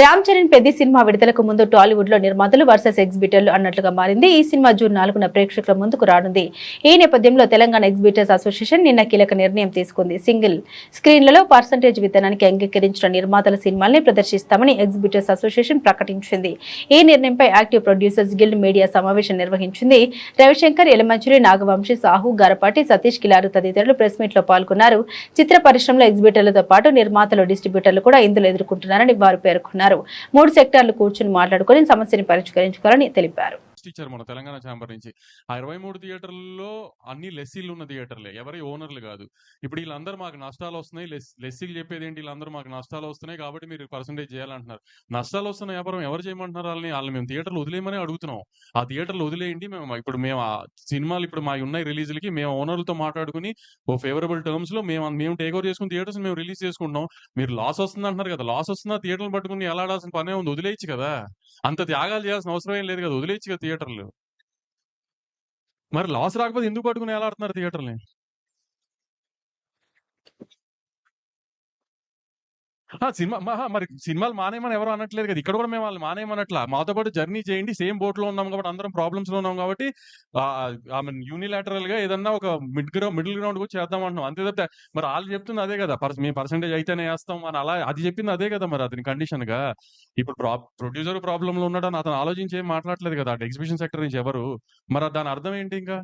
Ram Charan Peddi cinema విడుదలకు ముందు టాలీవుడ్ లో నిర్మాతలు వర్సెస్ ఎగ్జిబిటర్లు అన్నట్లుగా మారింది. ఈ సినిమా జూన్ 4న ప్రేక్షకుల ముందుకు రానుంది. ఈ నేపథ్యంలో తెలంగాణ ఎగ్జిబిటర్స్ అసోసియేషన్ నిన్న కీలక నిర్ణయం తీసుకుంది. సింగిల్ స్క్రీన్లలో పర్సంటేజ్ విధానానికి అంగీకరించిన నిర్మాతల సినిమాల్ని ప్రదర్శిస్తామని ఎగ్జిబిటర్స్ అసోసియేషన్ ప్రకటించింది. ఈ నిర్ణయంపై యాక్టివ్ ప్రొడ్యూసర్స్ గిల్డ్ మీడియా సమావేశం నిర్వహించింది. రవిశంకర్, ఎలమంచిలి, నాగవంశీ, సాహు, గారపాటి, సతీష్ కిలారు తదితరులు ప్రెస్ మీట్ లో పాల్గొన్నారు. చిత్ర పరిశ్రమలో ఎగ్జిబిటర్లతో పాటు నిర్మాతలు, డిస్ట్రిబ్యూటర్లు కూడా ఇందులో ఎదుర్కొంటున్నారని వారు పేర్కొన్నారు. 3 సెక్టార్లు కూర్చుని మాట్లాడుకుని సమస్యని పరిష్కరించుకోవాలని తెలిపారు. ఇచ్చారు మన తెలంగాణ ఛాంబర్ నుంచి. ఆ 23 థియేటర్లలో అన్ని లెస్సీలు ఉన్న థియేటర్లే, ఎవరి ఓనర్లు కాదు. ఇప్పుడు వీళ్ళందరూ మాకు నష్టాలు వస్తున్నాయి, లెస్సీలు చెప్పేది ఏంటి, వీళ్ళందరూ మాకు నష్టాలు వస్తున్నాయి కాబట్టి మీరు పర్సంటేజ్ చేయాలంటున్నారు. నష్టాలు వస్తున్న వ్యాపారం ఎవరు చేయమంటున్నారు? వాళ్ళని మేము థియేటర్లు వదిలేయమని అడుగుతున్నాం. ఆ థియేటర్లు వదిలేయండి, మేము ఆ సినిమాలు ఇప్పుడు మా ఉన్నాయి రిలీజులకి మేము ఓనర్లతో మాట్లాడుకుని ఓ ఫేవరబుల్ టర్మ్స్ లో మేము టేక్ ఓవర్ చేసుకుని థియేటర్స్ మేము రిలీజ్ చేసుకుంటాం. మీరు లాస్ వస్తుంది అంటున్నారు కదా, లాస్ వస్తున్నా థియేటర్లు పట్టుకుని ఎలా ఆడాల్సిన పనే ఉంది, వదిలేయచ్చు కదా. అంత త్యాగాలు చేయాల్సిన అవసరం ఏం లేదు కదా, వదిలేయచ్చు కదా థియేటర్లు. మరి లాస్ రాకపోతే ఎందుకు పట్టుకుని ఎలా ఆడుతున్నారు థియేటర్ని? మరి సినిమాలు మానేయమని ఎవరు అనట్లేదు కదా, ఇక్కడ కూడా మేము వాళ్ళు మానేయమనట్లా. మాతో పాటు జర్నీ చేయండి, సేమ్ బోట్ లో ఉన్నాం కాబట్టి, అందరం ప్రాబ్లమ్స్ లో ఉన్నాం కాబట్టి యూనిలాటరల్ గా ఏదన్నా ఒక మిడిల్ గ్రౌండ్ కూడా చేద్దాం అంటున్నాం. అంతే తప్పితే మరి వాళ్ళు చెప్తుంది అదే కదా, మేము పర్సెంటేజ్ అయితేనే వేస్తాం అని, అలా అది చెప్పింది అదే కదా. మరి అతని కండిషన్ గా ఇప్పుడు ప్రొడ్యూసర్ ప్రాబ్లమ్ లో ఉన్నాడని అతను ఆలోచించి ఏం మాట్లాడలేదు కదా అటు ఎగ్జిబిషన్ సెక్టర్ నుంచి ఎవరు. మరి దాని అర్థం ఏంటి ఇంకా?